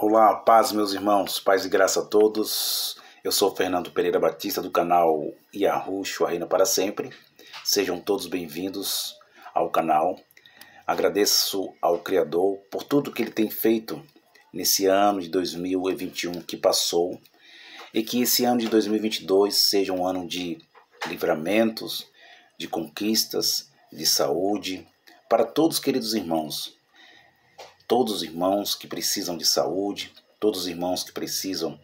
Olá, paz, meus irmãos, paz e graça a todos. Eu sou Fernando Pereira Batista, do canal Yahushua Reina para Sempre. Sejam todos bem-vindos ao canal. Agradeço ao Criador por tudo que Ele tem feito nesse ano de 2021 que passou e que esse ano de 2022 seja um ano de livramentos, de conquistas, de saúde para todos, queridos irmãos. Todos os irmãos que precisam de saúde, todos os irmãos que precisam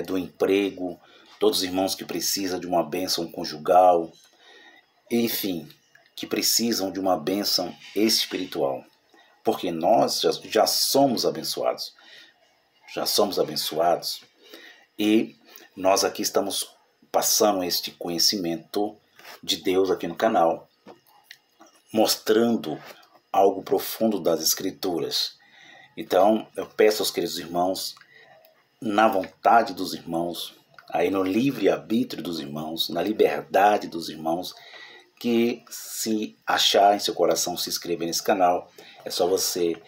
do emprego, todos os irmãos que precisam de uma bênção conjugal, enfim, que precisam de uma bênção espiritual. Porque nós já somos abençoados. Já somos abençoados. E nós aqui estamos passando este conhecimento de Deus aqui no canal, mostrando algo profundo das Escrituras. Então, eu peço aos queridos irmãos, na vontade dos irmãos, aí no livre-arbítrio dos irmãos, na liberdade dos irmãos, que se achar em seu coração se inscrever nesse canal, é só você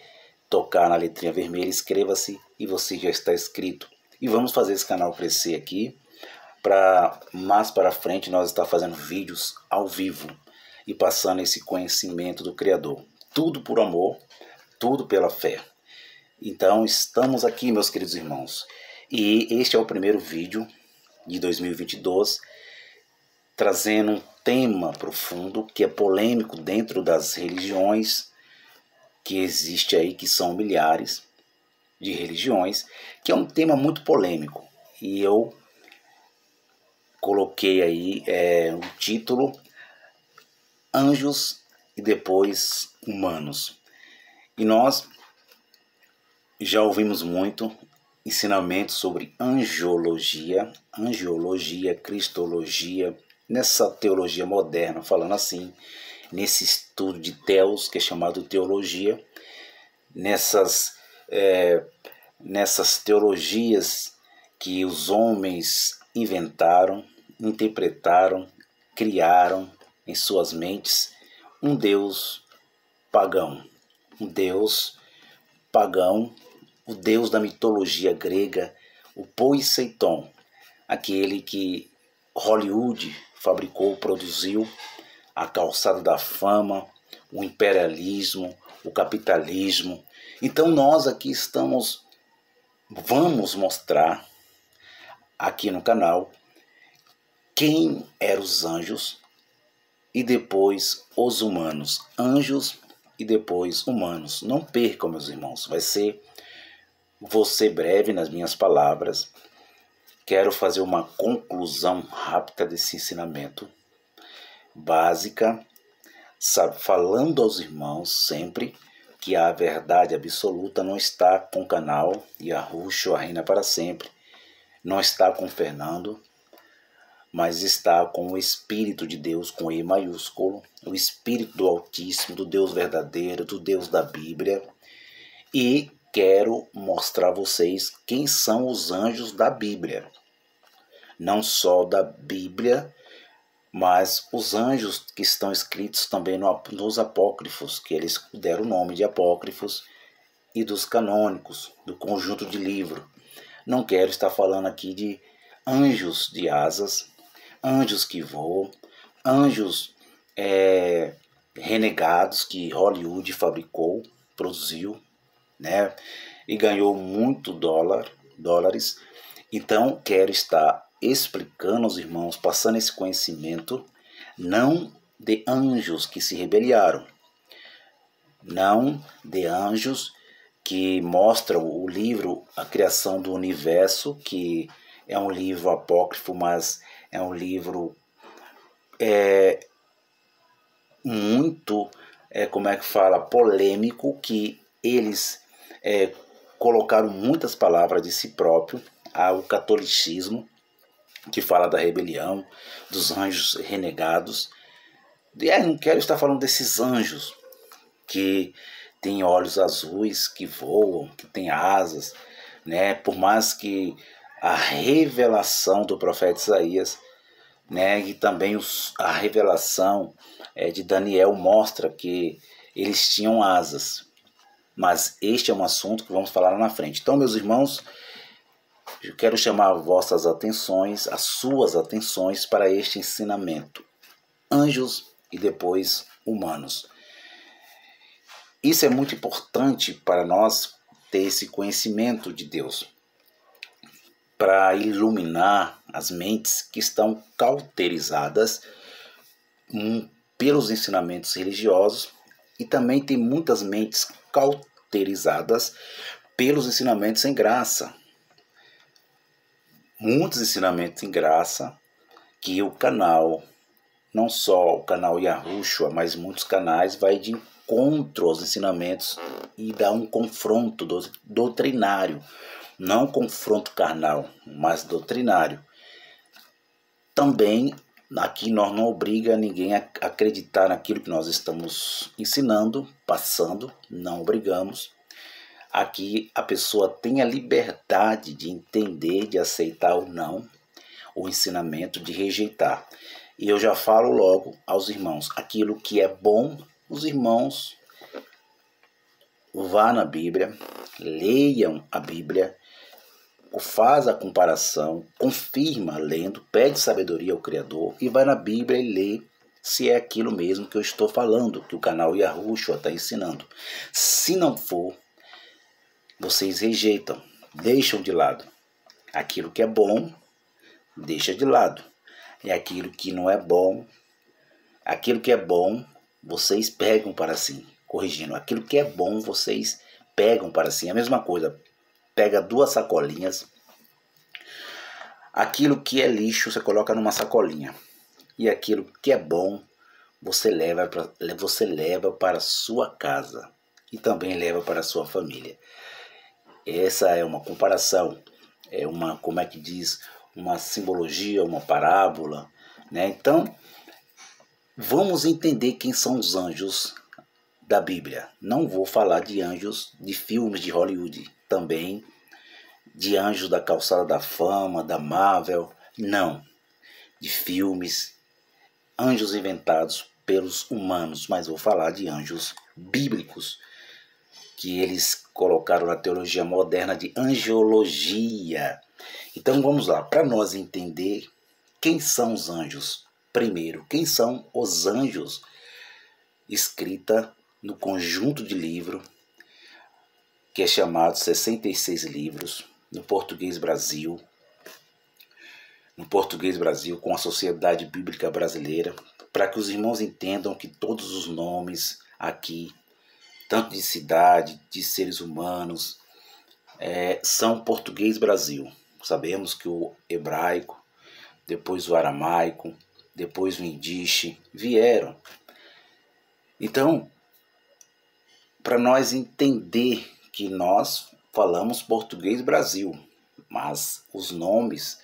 tocar na letrinha vermelha, inscreva-se e você já está inscrito. E vamos fazer esse canal crescer aqui, para mais para frente nós estar fazendo vídeos ao vivo e passando esse conhecimento do Criador. Tudo por amor, tudo pela fé. Então estamos aqui, meus queridos irmãos, e este é o primeiro vídeo de 2022, trazendo um tema profundo que é polêmico dentro das religiões que existe aí, que são milhares de religiões, que é um tema muito polêmico. E eu coloquei aí o título Anjos e depois Humanos. E nós já ouvimos muito ensinamento sobre angiologia, cristologia, nessa teologia moderna, falando assim, nesse estudo de Theos, que é chamado teologia, nessas teologias que os homens inventaram, interpretaram, criaram em suas mentes um Deus pagão, o Deus da mitologia grega, o Poseidon, aquele que Hollywood fabricou, produziu, a calçada da fama, o imperialismo, o capitalismo. Então nós aqui vamos mostrar aqui no canal quem eram os anjos e depois os humanos. Anjos e depois humanos. Não percam, meus irmãos, vou ser breve nas minhas palavras. Quero fazer uma conclusão rápida desse ensinamento básica, falando aos irmãos sempre que a verdade absoluta não está com o canal Yahushua Reina para Sempre, não está com Fernando, mas está com o Espírito de Deus, com E maiúsculo, o Espírito do Altíssimo, do Deus verdadeiro, do Deus da Bíblia. E quero mostrar a vocês quem são os anjos da Bíblia. Não só da Bíblia, mas os anjos que estão escritos também nos apócrifos, que eles deram o nome de apócrifos, e dos canônicos, do conjunto de livro. Não quero estar falando aqui de anjos de asas, anjos que voam, anjos renegados que Hollywood fabricou, produziu, né, e ganhou muito dólares. Então quero estar explicando aos irmãos, passando esse conhecimento, não de anjos que se rebelaram, não de anjos que mostram o livro A Criação do Universo, que é um livro apócrifo, mas é um livro muito, polêmico, que eles colocaram muitas palavras de si próprio ao catolicismo, que fala da rebelião, dos anjos renegados. E não quero estar falando desses anjos que têm olhos azuis, que voam, que têm asas, né? Por mais que a revelação do profeta Isaías, né, e também a revelação de Daniel mostra que eles tinham asas. Mas este é um assunto que vamos falar lá na frente. Então, meus irmãos, eu quero chamar vossas atenções, as suas atenções para este ensinamento. Anjos e depois humanos. Isso é muito importante para nós ter esse conhecimento de Deus, para iluminar as mentes que estão cauterizadas pelos ensinamentos religiosos, e também tem muitas mentes cauterizadas pelos ensinamentos em graça. Muitos ensinamentos em graça que o canal, não só o canal Yahushua, mas muitos canais vai de encontro aos ensinamentos e dá um confronto doutrinário, não confronto carnal, mas doutrinário. Também aqui nós não obriga ninguém a acreditar naquilo que nós estamos ensinando, passando, não obrigamos. Aqui a pessoa tem a liberdade de entender, de aceitar ou não o ensinamento, de rejeitar. E eu já falo logo aos irmãos, aquilo que é bom, os irmãos vá na Bíblia, leiam a Bíblia, faz a comparação, confirma lendo, pede sabedoria ao Criador e vai na Bíblia e lê se é aquilo mesmo que eu estou falando, que o canal Yahushua está ensinando. Se não for, vocês rejeitam, deixam de lado. Aquilo que é bom, deixa de lado. E aquilo que não é bom, aquilo que é bom, vocês pegam para si. Corrigindo, aquilo que é bom, vocês pegam para si. A mesma coisa, pega 2 sacolinhas. Aquilo que é lixo, você coloca numa sacolinha. E aquilo que é bom, você leva para a sua casa. E também leva para a sua família. Essa é uma comparação, é uma, como é que diz, uma simbologia, uma parábola, né? Então, vamos entender quem são os anjos da Bíblia. Não vou falar de anjos de filmes de Hollywood, também de anjos da Calçada da Fama, da Marvel, não. De filmes, anjos inventados pelos humanos, mas vou falar de anjos bíblicos, que eles colocaram na teologia moderna de angiologia. Então vamos lá, para nós entender quem são os anjos. Primeiro, quem são os anjos? Escrita no conjunto de livro, que é chamado 66 livros, no Português Brasil, com a Sociedade Bíblica Brasileira, para que os irmãos entendam que todos os nomes aqui, tanto de cidade, de seres humanos, são Português Brasil. Sabemos que o hebraico, depois o aramaico, depois o indiche vieram. Então, para nós entender que nós falamos Português Brasil, mas os nomes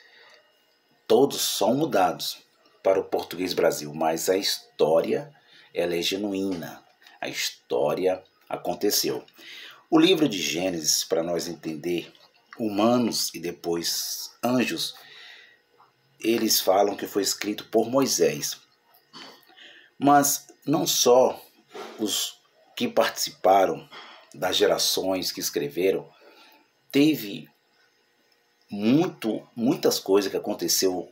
todos são mudados para o Português Brasil, mas a história ela é genuína, a história aconteceu. O livro de Gênesis, para nós entender humanos e depois anjos, eles falam que foi escrito por Moisés. Mas não só os que participaram das gerações que escreveram, teve muitas coisas que aconteceu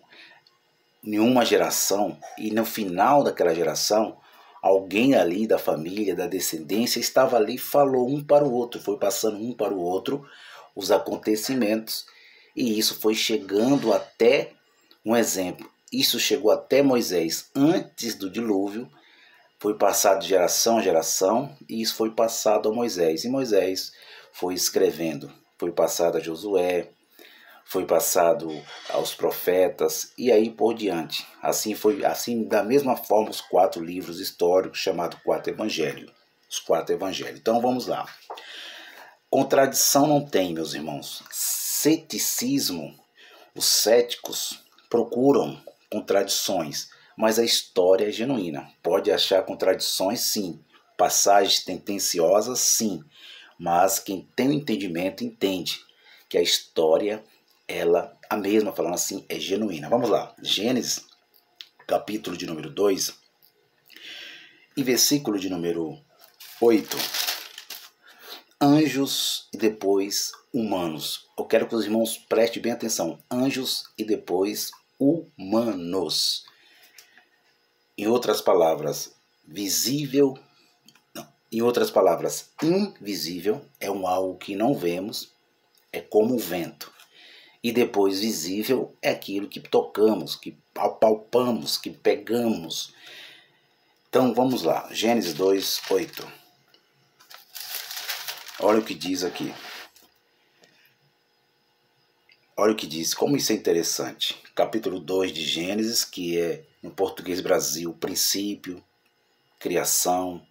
em uma geração, e no final daquela geração, alguém ali da família, da descendência, estava ali e falou um para o outro, foi passando um para o outro os acontecimentos, e isso foi chegando até, um exemplo, isso chegou até Moisés antes do dilúvio, foi passado de geração a geração, e isso foi passado a Moisés, e Moisés foi escrevendo, foi passado a Josué, foi passado aos profetas e aí por diante. Assim da mesma forma os 4 livros históricos chamados 4 evangelhos. Os 4 evangelhos. Então vamos lá. Contradição não tem, meus irmãos. Ceticismo, os céticos procuram contradições, mas a história é genuína. Pode achar contradições, sim. Passagens tendenciosas, sim. Mas quem tem o entendimento entende que a história ela, a mesma, falando assim, é genuína. Vamos lá, Gênesis, capítulo de número 2, e versículo de número 8. anjos e depois humanos. Eu quero que os irmãos prestem bem atenção. Anjos e depois humanos. Em outras palavras, visível. Não. Em outras palavras, invisível é algo que não vemos, é como o vento. E depois visível é aquilo que tocamos, que apalpamos, que pegamos. Então vamos lá, Gênesis 2, 8. Olha o que diz aqui. Olha o que diz, como isso é interessante. Capítulo 2 de Gênesis, que é em português Brasil, princípio, criação,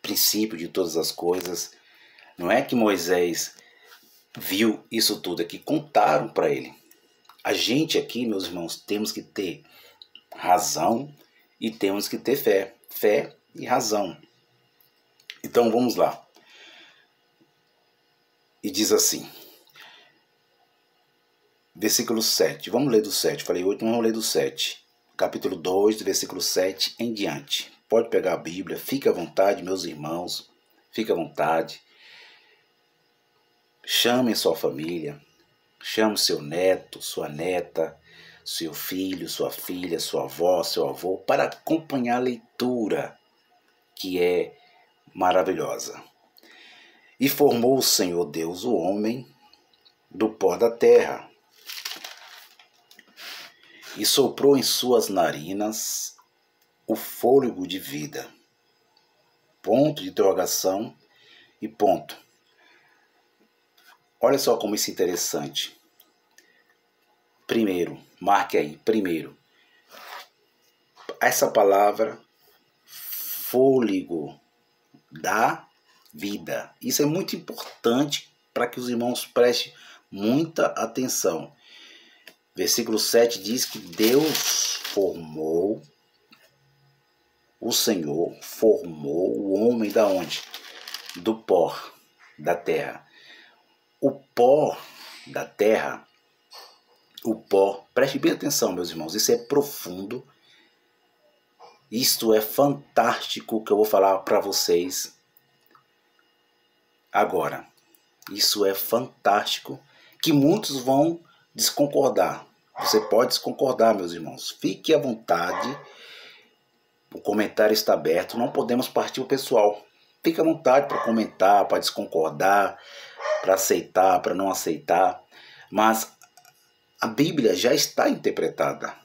princípio de todas as coisas. Não é que Moisés viu isso tudo aqui, contaram para ele. A gente aqui, meus irmãos, temos que ter razão e temos que ter fé. Fé e razão. Então vamos lá. E diz assim, versículo 7. Vamos ler do 7. Falei 8, vamos ler do 7. Capítulo 2, do versículo 7 em diante. Pode pegar a Bíblia, fique à vontade, meus irmãos. Fique à vontade. Chame sua família. Chame seu neto, sua neta, seu filho, sua filha, sua avó, seu avô, para acompanhar a leitura, que é maravilhosa. E formou o Senhor Deus o homem do pó da terra, e soprou em suas narinas o fôlego de vida. Ponto de interrogação e ponto. Olha só como isso é interessante. Primeiro, marque aí, primeiro. Essa palavra, fôlego da vida. Isso é muito importante para que os irmãos prestem muita atenção. Versículo 7 diz que Deus formou, o Senhor formou o homem da onde? Do pó da terra. O pó da terra, o pó, preste bem atenção, meus irmãos, isso é profundo, isto é fantástico que eu vou falar para vocês agora. Isso é fantástico, que muitos vão desconcordar. Você pode desconcordar, meus irmãos. Fique à vontade. O comentário está aberto. Não podemos partir o pessoal. Fique à vontade para comentar, para desconcordar, para aceitar, para não aceitar. Mas a Bíblia já está interpretada.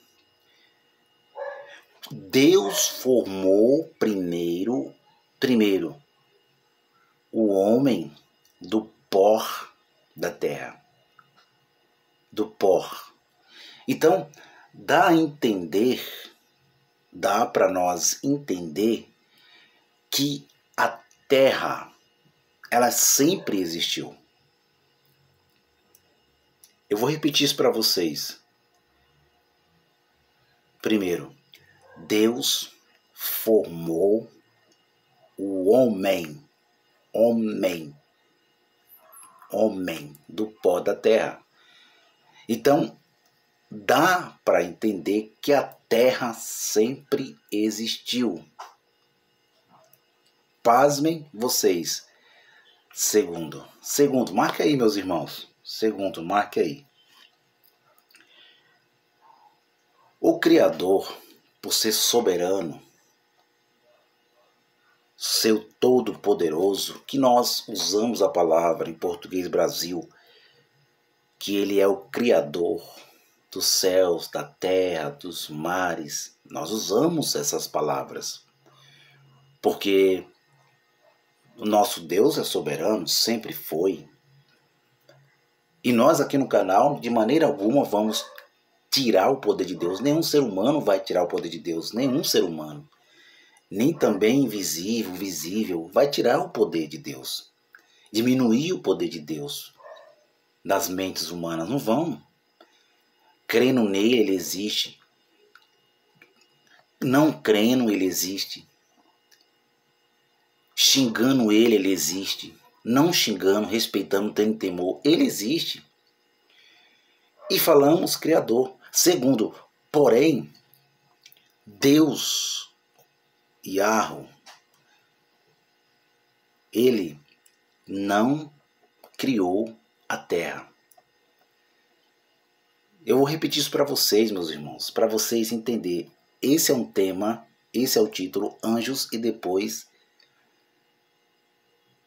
Deus formou primeiro o homem do pó da terra. Do pó. Então, dá para nós entender que a terra, ela sempre existiu. Eu vou repetir isso para vocês. Primeiro, Deus formou o homem do pó da terra. Então, dá para entender que a terra sempre existiu. Pasmem vocês. Segundo, marque aí, meus irmãos. Segundo, marque aí. O Criador, por ser soberano, ser todo-poderoso, que nós usamos a palavra em português Brasil, que ele é o Criador dos céus, da terra, dos mares. Nós usamos essas palavras porque o nosso Deus é soberano, sempre foi. E nós aqui no canal, de maneira alguma, vamos tirar o poder de Deus. Nenhum ser humano vai tirar o poder de Deus. Nenhum ser humano. Nem também invisível, visível, vai tirar o poder de Deus. Diminuir o poder de Deus das mentes humanas. Não vão. Crendo nele, ele existe. Não crendo, ele existe. Xingando ele, ele existe. Não xingando, respeitando, tendo temor, ele existe. E falamos Criador. Segundo, porém, Deus, Yahweh, ele não criou a terra. Eu vou repetir isso para vocês, meus irmãos, para vocês entenderem. Esse é um tema, esse é o título, Anjos e depois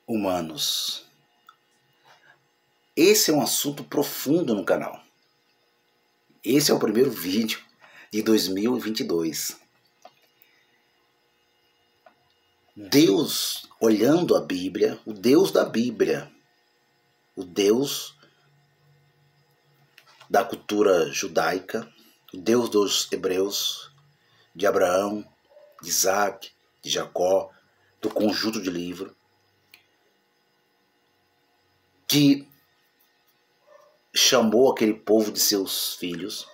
Humanos. Esse é um assunto profundo no canal. Esse é o primeiro vídeo de 2022. Deus, olhando a Bíblia, o Deus da Bíblia, o Deus da cultura judaica, o Deus dos hebreus, de Abraão, de Isaac, de Jacó, do conjunto de livros, que chamou aquele povo de seus filhos,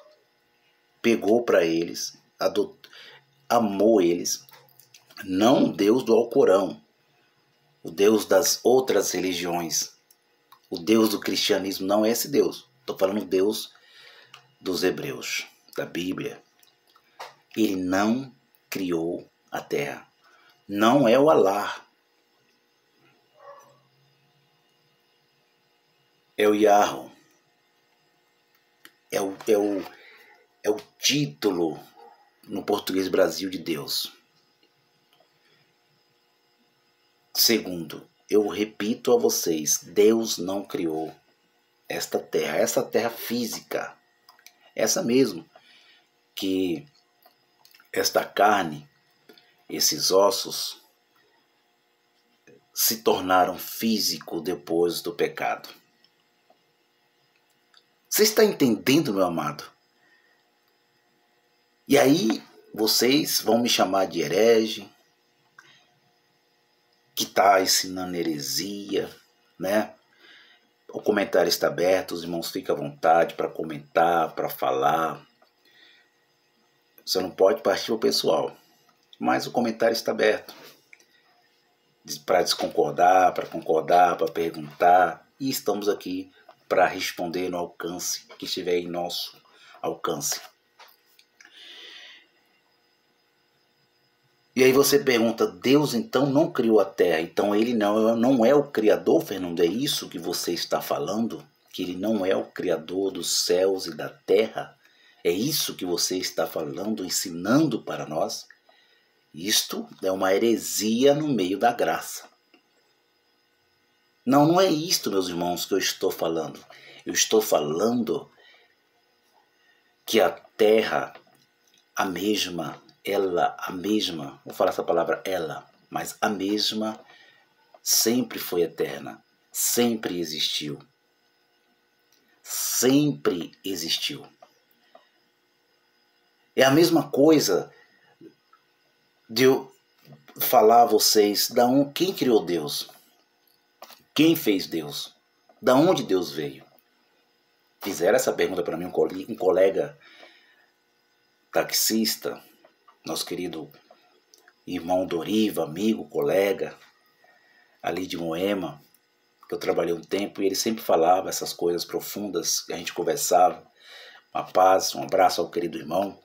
pegou para eles, amou eles, não o Deus do Alcorão, o Deus das outras religiões, o Deus do cristianismo, não é esse Deus. Estou falando do Deus dos hebreus, da Bíblia. Ele não criou a terra. Não é o Alá. É o Yahweh. É o título no português Brasil de Deus. Segundo, eu repito a vocês, Deus não criou esta terra física, essa mesmo, que esta carne, esses ossos, se tornaram físico depois do pecado. Você está entendendo, meu amado? E aí vocês vão me chamar de herege, que está ensinando heresia, né? O comentário está aberto, os irmãos ficam à vontade para comentar, para falar. Você não pode partir para o pessoal, mas o comentário está aberto. Para desconcordar, para concordar, para perguntar. E estamos aqui para responder no alcance que estiver em nosso alcance. E aí você pergunta, Deus então não criou a terra, então ele não é o criador, Fernando? É isso que você está falando? Que ele não é o criador dos céus e da terra? É isso que você está falando, ensinando para nós? Isto é uma heresia no meio da graça. Não é isto, meus irmãos, que eu estou falando. Eu estou falando que a terra, a mesma, vou falar essa palavra ela, mas a mesma sempre foi eterna, sempre existiu. Sempre existiu. É a mesma coisa de eu falar a vocês quem criou Deus? Quem fez Deus? Da onde Deus veio? Fizeram essa pergunta para mim um colega taxista, nosso querido irmão Doriva, amigo, colega, ali de Moema, que eu trabalhei um tempo, e ele sempre falava essas coisas profundas, que a gente conversava. Uma paz, um abraço ao querido irmão.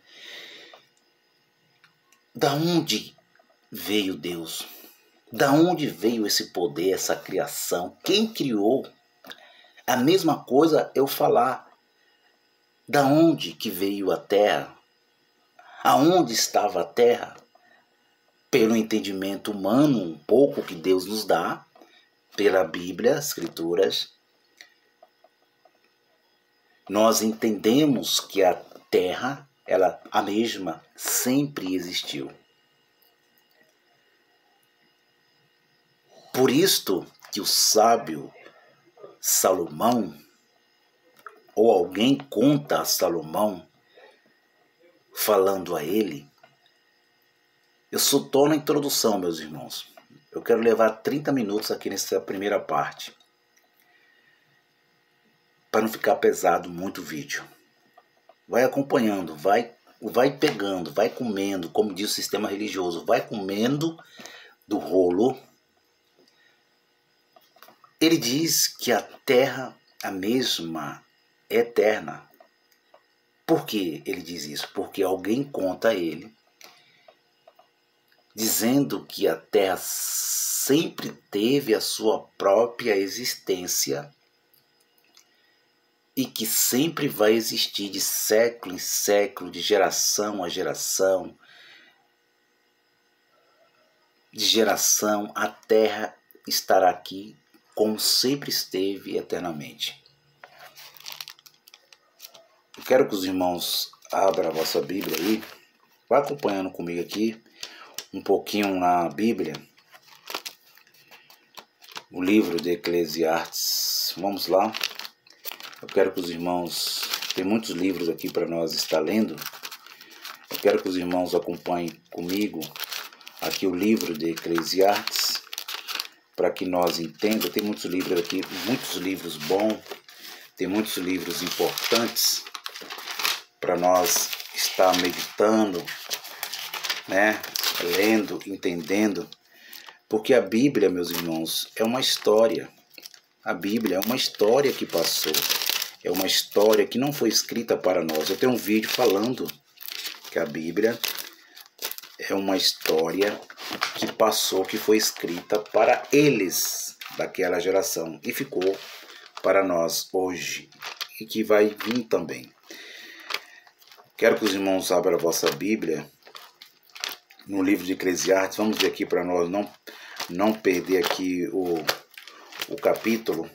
Da onde veio Deus? Da onde veio esse poder, essa criação? Quem criou? A mesma coisa eu falar. Da onde que veio a terra? Aonde estava a terra? Pelo entendimento humano, um pouco que Deus nos dá, pela Bíblia, Escrituras, nós entendemos que a terra, a mesma, sempre existiu. Por isto que o sábio Salomão, ou alguém conta a Salomão, falando a ele, eu só estou na introdução, meus irmãos. Eu quero levar 30 minutos aqui nessa primeira parte, para não ficar pesado muito o vídeo. Vai acompanhando, vai pegando, vai comendo, como diz o sistema religioso, vai comendo do rolo. Ele diz que a terra, a mesma, é eterna. Por que ele diz isso? Porque alguém conta a ele dizendo que a Terra sempre teve a sua própria existência e que sempre vai existir de século em século, de geração a geração, a Terra estará aqui como sempre esteve eternamente. Eu quero que os irmãos abram a vossa Bíblia aí, vá acompanhando comigo aqui um pouquinho na Bíblia, o livro de Eclesiastes. Vamos lá. Eu quero que os irmãos, tem muitos livros aqui para nós estar lendo. Eu quero que os irmãos acompanhem comigo aqui o livro de Eclesiastes, para que nós entendamos. Tem muitos livros aqui, muitos livros bons, tem muitos livros importantes para nós estar meditando, né? Lendo, entendendo, porque a Bíblia, meus irmãos, é uma história. A Bíblia é uma história que passou, é uma história que não foi escrita para nós. Eu tenho um vídeo falando que a Bíblia é uma história que passou, que foi escrita para eles daquela geração e ficou para nós hoje e que vai vir também. Quero que os irmãos abram a vossa Bíblia no livro de Eclesiastes. Vamos ver aqui para nós não perder aqui o capítulo.